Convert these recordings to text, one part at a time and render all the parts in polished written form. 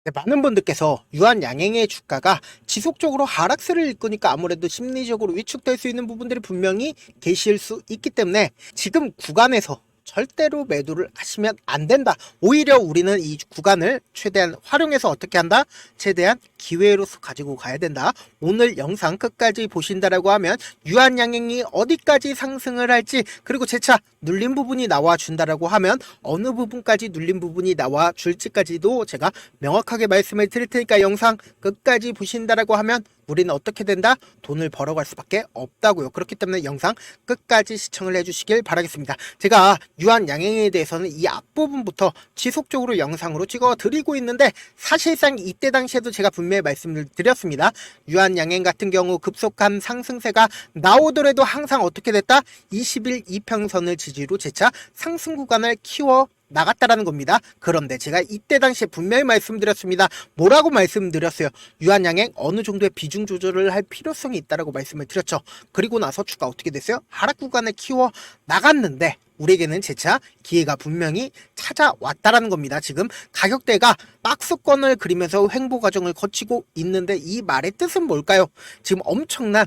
네, 많은 분들께서 유한양행의 주가가 지속적으로 하락세를 일으키니까 아무래도 심리적으로 위축될 수 있는 부분들이 분명히 계실 수 있기 때문에 지금 구간에서 절대로 매도를 하시면 안 된다. 오히려 우리는 이 구간을 최대한 활용해서 어떻게 한다? 최대한 기회로서 가지고 가야 된다. 오늘 영상 끝까지 보신다라고 하면 유한양행이 어디까지 상승을 할지, 그리고 재차 눌린 부분이 나와 준다라고 하면 어느 부분까지 눌린 부분이 나와 줄지까지도 제가 명확하게 말씀을 드릴 테니까 영상 끝까지 보신다라고 하면 우리는 어떻게 된다? 돈을 벌어갈 수밖에 없다고요. 그렇기 때문에 영상 끝까지 시청을 해주시길 바라겠습니다. 제가 유한양행에 대해서는 이 앞부분부터 지속적으로 영상으로 찍어 드리고 있는데, 사실상 이때 당시에도 제가 분명히 말씀을 드렸습니다. 유한양행 같은 경우 급속한 상승세가 나오더라도 항상 어떻게 됐다? 20일 이평선을 지지로 재차 상승 구간을 키워 나갔다라는 겁니다. 그런데 제가 이때 당시에 분명히 말씀드렸습니다. 뭐라고 말씀드렸어요? 유한양행 어느 정도의 비중 조절을 할 필요성이 있다라고 말씀을 드렸죠. 그리고 나서 주가 어떻게 됐어요? 하락 구간을 키워 나갔는데 우리에게는 재차 기회가 분명히 찾아왔다라는 겁니다. 지금 가격대가 박스권을 그리면서 횡보 과정을 거치고 있는데 이 말의 뜻은 뭘까요? 지금 엄청난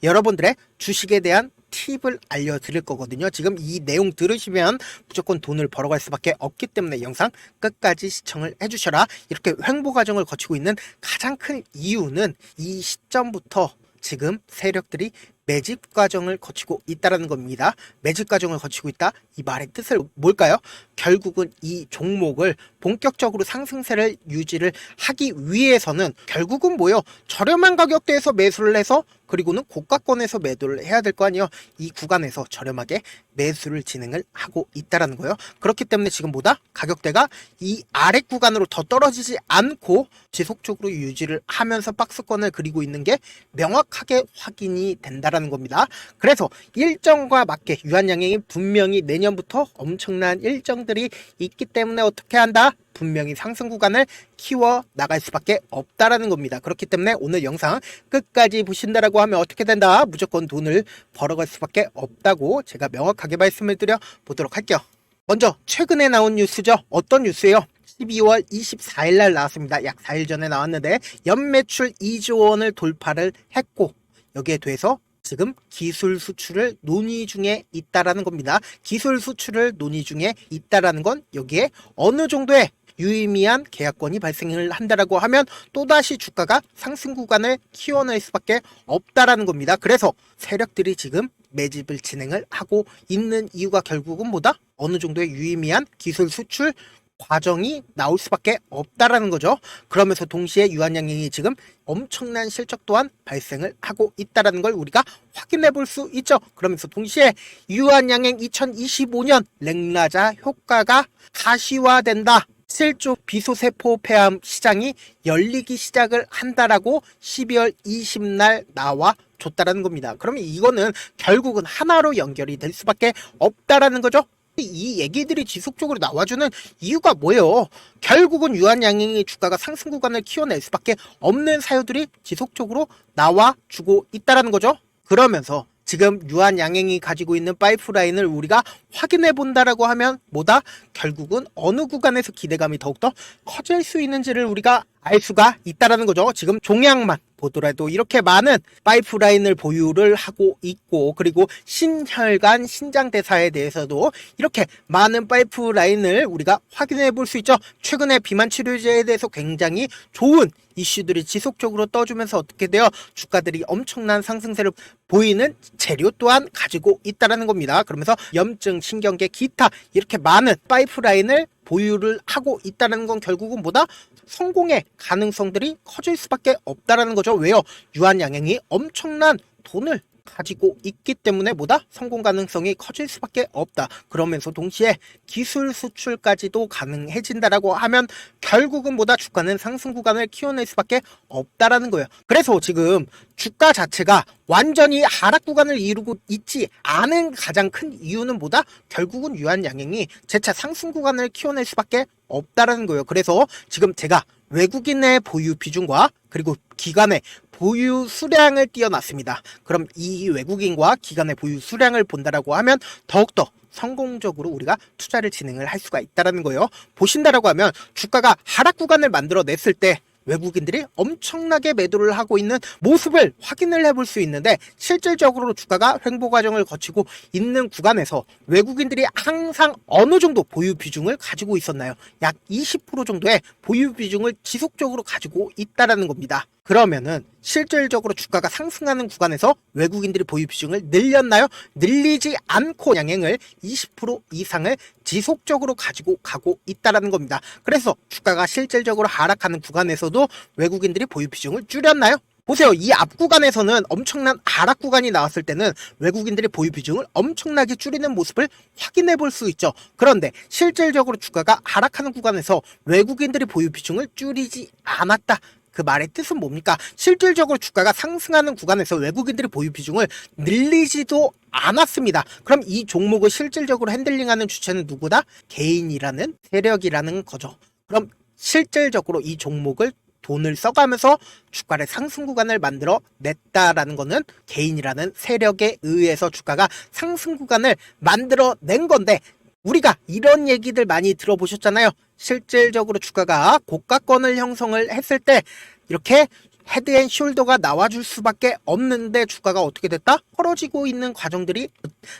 여러분들의 주식에 대한 팁을 알려드릴 거거든요. 지금 이 내용 들으시면 무조건 돈을 벌어갈 수밖에 없기 때문에 영상 끝까지 시청을 해주셔라. 이렇게 횡보 과정을 거치고 있는 가장 큰 이유는 이 시점부터 지금 세력들이 매집 과정을 거치고 있다는 겁니다. 매집 과정을 거치고 있다. 이 말의 뜻은 뭘까요? 결국은 이 종목을 본격적으로 상승세를 유지를 하기 위해서는 결국은 뭐요? 저렴한 가격대에서 매수를 해서 그리고는 고가권에서 매도를 해야 될 거 아니에요. 이 구간에서 저렴하게 매수를 진행을 하고 있다는 거예요. 그렇기 때문에 지금 보다 가격대가 이 아래 구간으로 더 떨어지지 않고 지속적으로 유지를 하면서 박스권을 그리고 있는 게 명확하게 확인이 된다는 겁니다. 그래서 일정과 맞게 유한양행이 분명히 내년부터 엄청난 일정들이 있기 때문에 어떻게 한다? 분명히 상승 구간을 키워 나갈 수밖에 없다라는 겁니다. 그렇기 때문에 오늘 영상 끝까지 보신다라고 하면 어떻게 된다? 무조건 돈을 벌어갈 수밖에 없다고 제가 명확하게 말씀을 드려 보도록 할게요. 먼저 최근에 나온 뉴스죠. 어떤 뉴스예요? 12월 24일 날 나왔습니다. 약 4일 전에 나왔는데 연매출 2조 원을 돌파를 했고, 여기에 대해서 지금 기술 수출을 논의 중에 있다라는 겁니다. 기술 수출을 논의 중에 있다라는 건 여기에 어느 정도의 유의미한 계약권이 발생을 한다라고 하면 또다시 주가가 상승 구간을 키워낼 수밖에 없다라는 겁니다. 그래서 세력들이 지금 매집을 진행을 하고 있는 이유가 결국은 뭐다? 어느 정도의 유의미한 기술 수출 과정이 나올 수밖에 없다라는 거죠. 그러면서 동시에 유한양행이 지금 엄청난 실적 또한 발생을 하고 있다라는 걸 우리가 확인해 볼 수 있죠. 그러면서 동시에 유한양행 2025년 랭라자 효과가 가시화된다. 실조 비소세포 폐암 시장이 열리기 시작을 한다라고 12월 20날 나와 줬다라는 겁니다. 그러면 이거는 결국은 하나로 연결이 될 수밖에 없다라는 거죠. 이 얘기들이 지속적으로 나와주는 이유가 뭐예요? 결국은 유한양행의 주가가 상승 구간을 키워낼 수밖에 없는 사유들이 지속적으로 나와주고 있다라는 거죠. 그러면서 지금 유한양행이 가지고 있는 파이프라인을 우리가 확인해 본다라고 하면 뭐다? 결국은 어느 구간에서 기대감이 더욱더 커질 수 있는지를 우리가 알 수가 있다라는 거죠. 지금 종양만 보더라도 이렇게 많은 파이프라인을 보유를 하고 있고, 그리고 신혈관 신장대사에 대해서도 이렇게 많은 파이프라인을 우리가 확인해 볼 수 있죠. 최근에 비만 치료제에 대해서 굉장히 좋은 이슈들이 지속적으로 떠주면서 어떻게 돼요? 주가들이 엄청난 상승세를 보이는 재료 또한 가지고 있다는 겁니다. 그러면서 염증, 신경계, 기타 이렇게 많은 파이프라인을 보유를 하고 있다는 건 결국은 뭐다? 성공의 가능성들이 커질 수밖에 없다라는 거죠. 왜요? 유한양행이 엄청난 돈을 가지고 있기 때문에 뭐다? 성공 가능성이 커질 수밖에 없다. 그러면서 동시에 기술 수출까지도 가능해진다라고 하면 결국은 뭐다? 주가는 상승 구간을 키워낼 수밖에 없다라는 거예요. 그래서 지금 주가 자체가 완전히 하락 구간을 이루고 있지 않은 가장 큰 이유는 뭐다? 결국은 유한양행이 재차 상승 구간을 키워낼 수밖에 없다라는 거예요. 그래서 지금 제가 외국인의 보유 비중과 그리고 기관의 보유 수량을 띄워놨습니다. 그럼 이 외국인과 기관의 보유 수량을 본다라고 하면 더욱더 성공적으로 우리가 투자를 진행을 할 수가 있다는 거예요. 보신다라고 하면 주가가 하락 구간을 만들어냈을 때 외국인들이 엄청나게 매도를 하고 있는 모습을 확인을 해볼 수 있는데, 실질적으로 주가가 횡보 과정을 거치고 있는 구간에서 외국인들이 항상 어느 정도 보유 비중을 가지고 있었나요? 약 20% 정도의 보유 비중을 지속적으로 가지고 있다는 겁니다. 그러면은 실질적으로 주가가 상승하는 구간에서 외국인들이 보유 비중을 늘렸나요? 늘리지 않고 양행을 20% 이상을 지속적으로 가지고 가고 있다는 겁니다. 그래서 주가가 실질적으로 하락하는 구간에서도 외국인들이 보유 비중을 줄였나요? 보세요. 이 앞 구간에서는 엄청난 하락 구간이 나왔을 때는 외국인들이 보유 비중을 엄청나게 줄이는 모습을 확인해 볼 수 있죠. 그런데 실질적으로 주가가 하락하는 구간에서 외국인들이 보유 비중을 줄이지 않았다. 그 말의 뜻은 뭡니까? 실질적으로 주가가 상승하는 구간에서 외국인들이 보유 비중을 늘리지도 않았습니다. 그럼 이 종목을 실질적으로 핸들링하는 주체는 누구다? 개인이라는 세력이라는 거죠. 그럼 실질적으로 이 종목을 돈을 써가면서 주가를 상승 구간을 만들어 냈다라는 거는 개인이라는 세력에 의해서 주가가 상승 구간을 만들어 낸 건데, 우리가 이런 얘기들 많이 들어보셨잖아요. 실질적으로 주가가 고가권을 형성을 했을 때 이렇게 헤드앤숄더가 나와줄 수밖에 없는데 주가가 어떻게 됐다? 벌어지고 있는 과정들이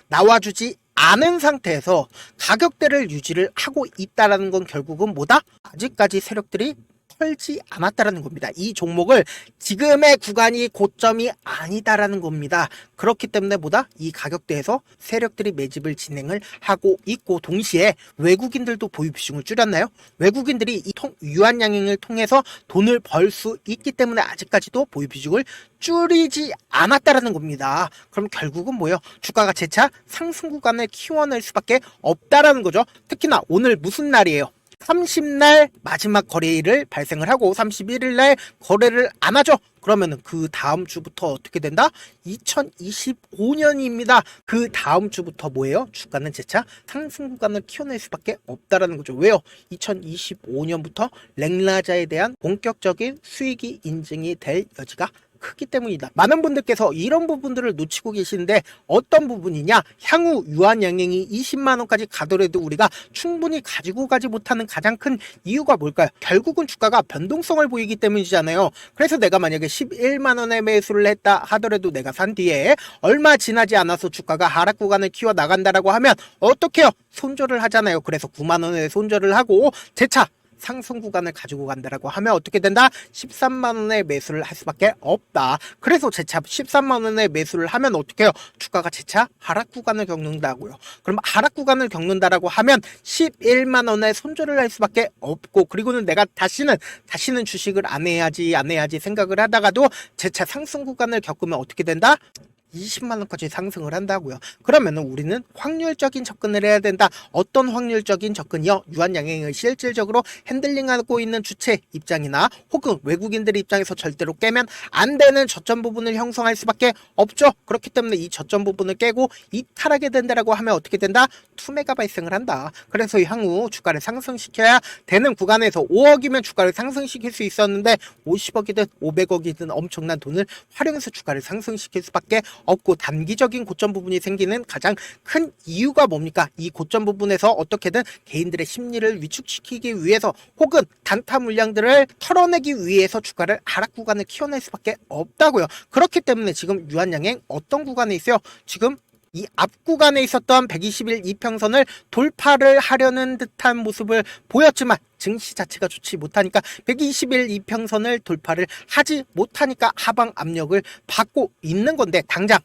나와주지 않은 상태에서 가격대를 유지를 하고 있다는 건 결국은 뭐다? 아직까지 세력들이 털지 않았다라는 겁니다. 이 종목을 지금의 구간이 고점이 아니다라는 겁니다. 그렇기 때문에 뭐다? 이 가격대에서 세력들이 매집을 진행을 하고 있고, 동시에 외국인들도 보유 비중을 줄였나요? 외국인들이 이 유한 양행을 통해서 돈을 벌 수 있기 때문에 아직까지도 보유 비중을 줄이지 않았다라는 겁니다. 그럼 결국은 뭐예요? 주가가 재차 상승 구간을 키워낼 수밖에 없다라는 거죠. 특히나 오늘 무슨 날이에요? 30날 마지막 거래일을 발생을 하고 31일 날 거래를 안 하죠. 그러면은 그 다음 주부터 어떻게 된다? 2025년입니다. 그 다음 주부터 뭐예요? 주가는 재차 상승 구간을 키워낼 수밖에 없다라는 거죠. 왜요? 2025년부터 랭라자에 대한 본격적인 수익이 인증이 될 여지가 크기 때문이다. 많은 분들께서 이런 부분들을 놓치고 계시는데, 어떤 부분이냐? 향후 유한 양행이 20만 원까지 가더라도 우리가 충분히 가지고 가지 못하는 가장 큰 이유가 뭘까요? 결국은 주가가 변동성을 보이기 때문이잖아요. 그래서 내가 만약에 11만 원에 매수를 했다 하더라도 내가 산 뒤에 얼마 지나지 않아서 주가가 하락 구간을 키워 나간다라고 하면 어떻게 해요? 손절을 하잖아요. 그래서 9만 원에 손절을 하고 재차 상승 구간을 가지고 간다라고 하면 어떻게 된다? 13만 원에 매수를 할 수밖에 없다. 그래서 재차 13만 원에 매수를 하면 어떻게 해요? 주가가 재차 하락 구간을 겪는다고요. 그럼 하락 구간을 겪는다라고 하면 11만 원에 손절을 할 수밖에 없고, 그리고는 내가 다시는 주식을 안 해야지 생각을 하다가도 재차 상승 구간을 겪으면 어떻게 된다? 20만 원까지 상승을 한다고요. 그러면은 우리는 확률적인 접근을 해야 된다. 어떤 확률적인 접근이요? 유한 양행을 실질적으로 핸들링하고 있는 주체 입장이나 혹은 외국인들의 입장에서 절대로 깨면 안 되는 저점 부분을 형성할 수밖에 없죠. 그렇기 때문에 이 저점 부분을 깨고 이탈하게 된다라고 하면 어떻게 된다? 투매가 발생을 한다. 그래서 향후 주가를 상승시켜야 되는 구간에서 5억이면 주가를 상승시킬 수 있었는데 50억이든 500억이든 엄청난 돈을 활용해서 주가를 상승시킬 수밖에 없고, 단기적인 고점 부분이 생기는 가장 큰 이유가 뭡니까? 이 고점 부분에서 어떻게든 개인들의 심리를 위축시키기 위해서 혹은 단타 물량들을 털어내기 위해서 주가를 하락 구간을 키워낼 수밖에 없다고요. 그렇기 때문에 지금 유한양행 어떤 구간에 있어요? 지금 이 앞 구간에 있었던 120일 이평선을 돌파를 하려는 듯한 모습을 보였지만 증시 자체가 좋지 못하니까 120일 이평선을 돌파를 하지 못하니까 하방 압력을 받고 있는 건데, 당장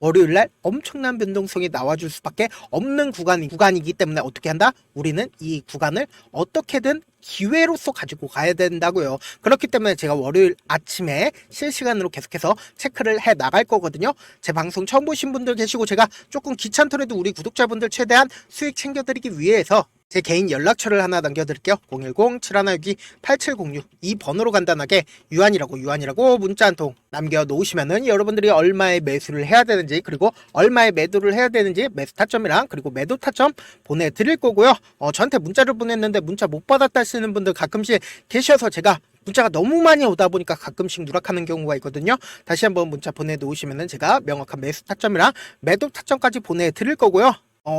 월요일날 엄청난 변동성이 나와줄 수밖에 없는 구간이기 때문에 어떻게 한다? 우리는 이 구간을 어떻게든 기회로서 가지고 가야 된다고요. 그렇기 때문에 제가 월요일 아침에 실시간으로 계속해서 체크를 해 나갈 거거든요. 제 방송 처음 보신 분들 계시고 제가 조금 귀찮더라도 우리 구독자분들 최대한 수익 챙겨드리기 위해서 제 개인 연락처를 하나 남겨드릴게요. 010-7162-8706 이 번호로 간단하게 유한이라고 문자 한 통 남겨놓으시면은 여러분들이 얼마의 매수를 해야 되는지, 그리고 얼마의 매도를 해야 되는지 매수 타점이랑 그리고 매도 타점 보내드릴 거고요. 저한테 문자를 보냈는데 문자 못 받았다 하시는 분들 가끔씩 계셔서 제가 문자가 너무 많이 오다 보니까 가끔씩 누락하는 경우가 있거든요. 다시 한번 문자 보내놓으시면은 제가 명확한 매수 타점이랑 매도 타점까지 보내드릴 거고요.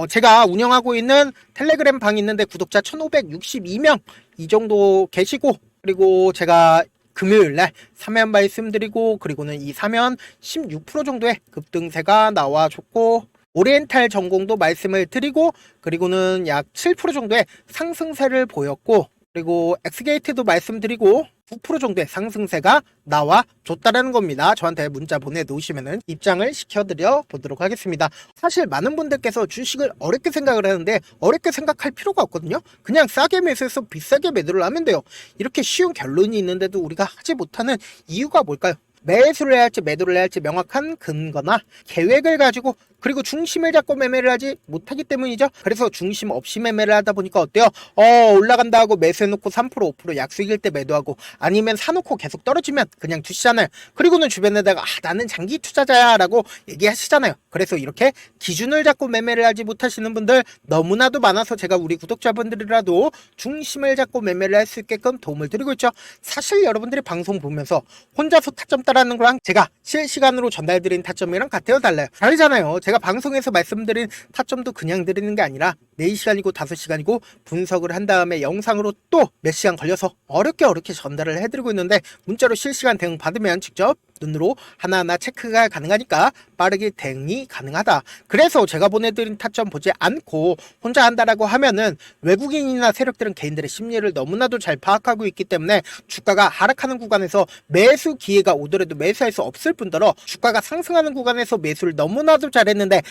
제가 운영하고 있는 텔레그램 방이 있는데 구독자 1562명 이 정도 계시고, 그리고 제가 금요일날 사면 말씀드리고, 그리고는 이 사면 16% 정도의 급등세가 나와줬고, 오리엔탈 전공도 말씀을 드리고, 그리고는 약 7% 정도의 상승세를 보였고, 그리고 엑스게이트도 말씀드리고 9% 정도의 상승세가 나와줬다라는 겁니다. 저한테 문자 보내놓으시면 입장을 시켜드려 보도록 하겠습니다. 사실 많은 분들께서 주식을 어렵게 생각을 하는데 어렵게 생각할 필요가 없거든요. 그냥 싸게 매수해서 비싸게 매도를 하면 돼요. 이렇게 쉬운 결론이 있는데도 우리가 하지 못하는 이유가 뭘까요? 매수를 해야 할지 매도를 해야 할지 명확한 근거나 계획을 가지고, 그리고 중심을 잡고 매매를 하지 못하기 때문이죠. 그래서 중심 없이 매매를 하다 보니까 어때요? 올라간다 하고 매수해놓고 3% 5% 약수익일 때 매도하고, 아니면 사놓고 계속 떨어지면 그냥 두시잖아요. 그리고는 주변에다가 나는 장기 투자자야 라고 얘기하시잖아요. 그래서 이렇게 기준을 잡고 매매를 하지 못하시는 분들 너무나도 많아서 제가 우리 구독자분들이라도 중심을 잡고 매매를 할 수 있게끔 도움을 드리고 있죠. 사실 여러분들이 방송 보면서 혼자서 타점 따라하는 거랑 제가 실시간으로 전달드린 타점이랑 같아요, 달라요? 다르잖아요. 제가 방송에서 말씀드린 타점도 그냥 드리는 게 아니라 4시간이고 5시간이고 분석을 한 다음에 영상으로 또 몇 시간 걸려서 어렵게 전달을 해드리고 있는데, 문자로 실시간 대응 받으면 직접 눈으로 하나하나 체크가 가능하니까 빠르게 대응이 가능하다. 그래서 제가 보내드린 타점 보지 않고 혼자 한다라고 하면은 외국인이나 세력들은 개인들의 심리를 너무나도 잘 파악하고 있기 때문에 주가가 하락하는 구간에서 매수 기회가 오더라도 매수할 수 없을 뿐더러 주가가 상승하는 구간에서 매수를 너무나도 잘했는데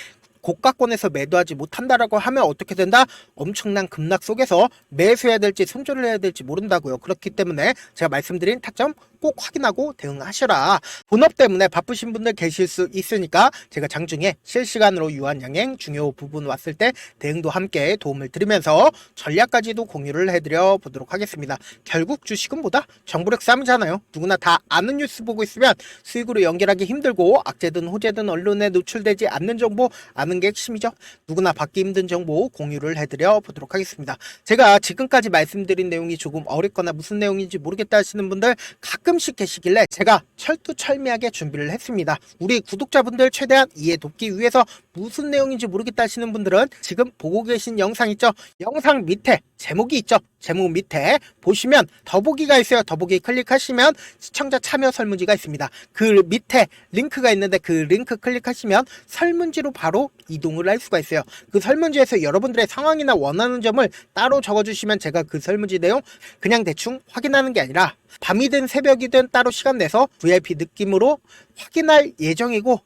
고가권에서 매도하지 못한다라고 하면 어떻게 된다? 엄청난 급락 속에서 매수해야 될지 손절을 해야 될지 모른다고요. 그렇기 때문에 제가 말씀드린 타점 꼭 확인하고 대응하셔라. 본업 때문에 바쁘신 분들 계실 수 있으니까 제가 장중에 실시간으로 유한양행 중요 부분 왔을 때 대응도 함께 도움을 드리면서 전략까지도 공유를 해드려 보도록 하겠습니다. 결국 주식은 뭐다? 정보력 싸움이잖아요. 누구나 다 아는 뉴스 보고 있으면 수익으로 연결하기 힘들고, 악재든 호재든 언론에 노출되지 않는 정보 아는 게 핵심이죠. 누구나 받기 힘든 정보 공유를 해드려 보도록 하겠습니다. 제가 지금까지 말씀드린 내용이 조금 어렵거나 무슨 내용인지 모르겠다 하시는 분들 가끔씩 계시길래 제가 철두철미하게 준비를 했습니다. 우리 구독자분들 최대한 이해 돕기 위해서 무슨 내용인지 모르겠다 하시는 분들은 지금 보고 계신 영상 있죠? 영상 밑에 제목이 있죠? 제목 밑에 보시면 더보기가 있어요. 더보기 클릭하시면 시청자 참여 설문지가 있습니다. 그 밑에 링크가 있는데 그 링크 클릭하시면 설문지로 바로 이동을 할 수가 있어요. 그 설문지에서 여러분들의 상황이나 원하는 점을 따로 적어주시면 제가 그 설문지 내용 그냥 대충 확인하는 게 아니라 밤이든 새벽이든 따로 시간 내서 VIP 느낌으로 확인할 예정이고,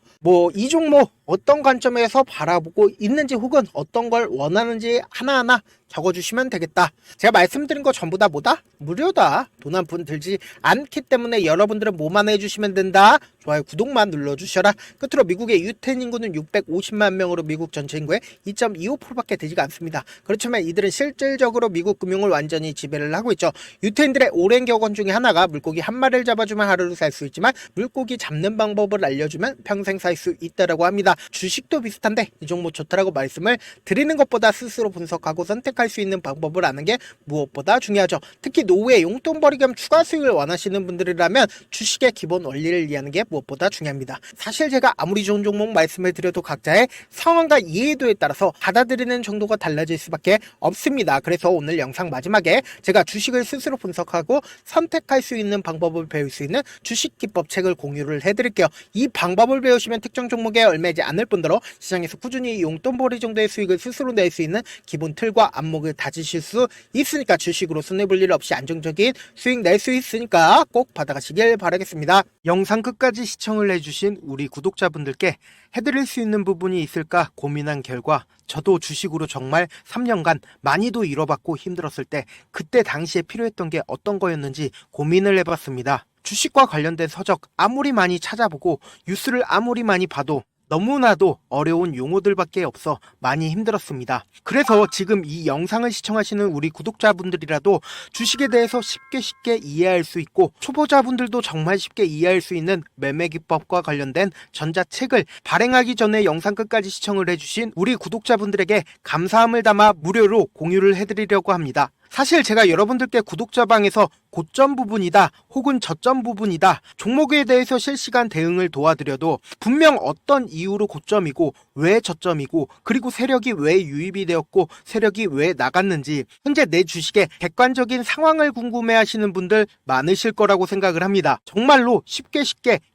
이 종목 어떤 관점에서 바라보고 있는지 혹은 어떤 걸 원하는지 하나하나 적어주시면 되겠다. 제가 말씀드린 거 전부 다 뭐다? 무료다. 돈 한 푼 들지 않기 때문에 여러분들은 뭐만 해주시면 된다. 좋아요, 구독만 눌러주셔라. 끝으로 미국의 유태인 인구는 650만 명으로 미국 전체 인구의 2.25%밖에 되지가 않습니다. 그렇지만 이들은 실질적으로 미국 금융을 완전히 지배를 하고 있죠. 유태인들의 오랜 격언 중에 하나가 물고기 한 마리를 잡아주면 하루를 살 수 있지만 물고기 잡는 방법을 알려주면 평생 살 수 있다라고 합니다. 주식도 비슷한데 이 종목 좋다라고 말씀을 드리는 것보다 스스로 분석하고 선택할 수 있는 방법을 아는 게 무엇보다 중요하죠. 특히 노후에 용돈벌이 겸 추가 수익을 원하시는 분들이라면 주식의 기본 원리를 이해하는 게 무엇보다 중요합니다. 사실 제가 아무리 좋은 종목 말씀을 드려도 각자의 상황과 이해도에 따라서 받아들이는 정도가 달라질 수밖에 없습니다. 그래서 오늘 영상 마지막에 제가 주식을 스스로 분석하고 선택할 수 있는 방법을 배울 수 있는 주식 기법 책을 공유를 해드릴게요. 이 방법을 배우시면 특정 종목에 얽매이지 않을 뿐더러 시장에서 꾸준히 용돈벌이 정도의 수익을 스스로 낼 수 있는 기본 틀과 안목을 다지실 수 있으니까, 주식으로 손해볼 일 없이 안정적인 수익 낼 수 있으니까 꼭 받아가시길 바라겠습니다. 영상 끝까지 시청을 해주신 우리 구독자분들께 해드릴 수 있는 부분이 있을까 고민한 결과, 저도 주식으로 정말 3년간 많이도 잃어봤고 힘들었을 때 그때 당시에 필요했던 게 어떤 거였는지 고민을 해봤습니다. 주식과 관련된 서적 아무리 많이 찾아보고 뉴스를 아무리 많이 봐도 너무나도 어려운 용어들밖에 없어 많이 힘들었습니다. 그래서 지금 이 영상을 시청하시는 우리 구독자분들이라도 주식에 대해서 쉽게 이해할 수 있고 초보자분들도 정말 쉽게 이해할 수 있는 매매 기법과 관련된 전자책을 발행하기 전에 영상 끝까지 시청을 해주신 우리 구독자분들에게 감사함을 담아 무료로 공유를 해드리려고 합니다. 사실 제가 여러분들께 구독자방에서 고점 부분이다 혹은 저점 부분이다 종목에 대해서 실시간 대응을 도와드려도 분명 어떤 이유로 고점이고 왜 저점이고 그리고 세력이 왜 유입이 되었고 세력이 왜 나갔는지 현재 내 주식의 객관적인 상황을 궁금해하시는 분들 많으실 거라고 생각을 합니다. 정말로 쉽게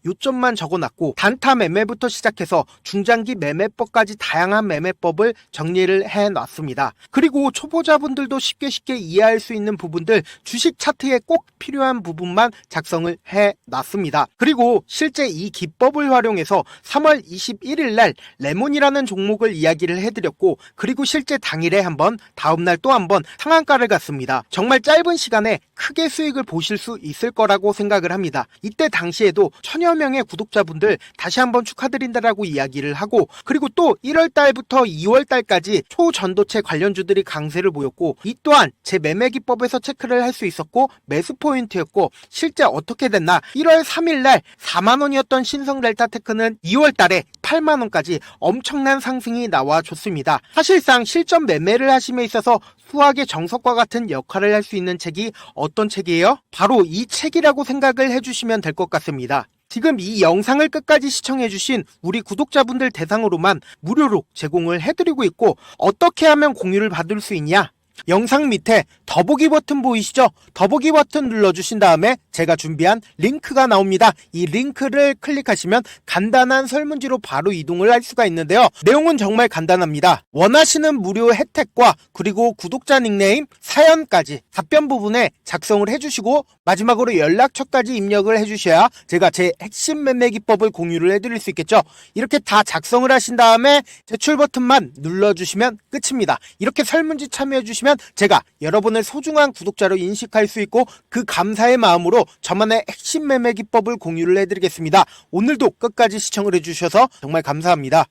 요점만 적어놨고 단타 매매부터 시작해서 중장기 매매법까지 다양한 매매법을 정리를 해놨습니다. 그리고 초보자분들도 쉽게 이해할 수 있는 부분들 주식 차트에 꼭 필요한 부분만 작성을 해놨습니다. 그리고 실제 이 기법을 활용해서 3월 21일 날 레몬이라는 종목을 이야기를 해드렸고 그리고 실제 당일에 한번 다음날 또 한번 상한가를 갔습니다. 정말 짧은 시간에 크게 수익을 보실 수 있을 거라고 생각을 합니다. 이때 당시에도 1000여 명의 구독자분들 다시 한번 축하드린다라고 이야기를 하고 그리고 또 1월 달부터 2월 달까지 초전도체 관련주들이 강세를 보였고 이 또한 제 매매 기법에서 체크를 할 수 있었고 매수 포인트였고 실제 어떻게 됐나 1월 3일 날 4만원이었던 신성 델타테크는 2월 달에 8만원까지 엄청난 상승이 나와줬습니다. 사실상 실전 매매를 하심에 있어서 수학의 정석과 같은 역할을 할 수 있는 책이 어떤 책이에요? 바로 이 책이라고 생각을 해주시면 될 것 같습니다. 지금 이 영상을 끝까지 시청해주신 우리 구독자분들 대상으로만 무료로 제공을 해드리고 있고 어떻게 하면 공유를 받을 수 있냐? 영상 밑에 더보기 버튼 보이시죠? 더보기 버튼 눌러주신 다음에 제가 준비한 링크가 나옵니다. 이 링크를 클릭하시면 간단한 설문지로 바로 이동을 할 수가 있는데요. 내용은 정말 간단합니다. 원하시는 무료 혜택과 그리고 구독자 닉네임, 사연까지 답변 부분에 작성을 해주시고 마지막으로 연락처까지 입력을 해주셔야 제가 제 핵심 매매 기법을 공유를 해드릴 수 있겠죠. 이렇게 다 작성을 하신 다음에 제출 버튼만 눌러주시면 끝입니다. 이렇게 설문지 참여해주시면 제가 여러분을 소중한 구독자로 인식할 수 있고 그 감사의 마음으로 저만의 핵심 매매 기법을 공유를 해드리겠습니다. 오늘도 끝까지 시청을 해주셔서 정말 감사합니다.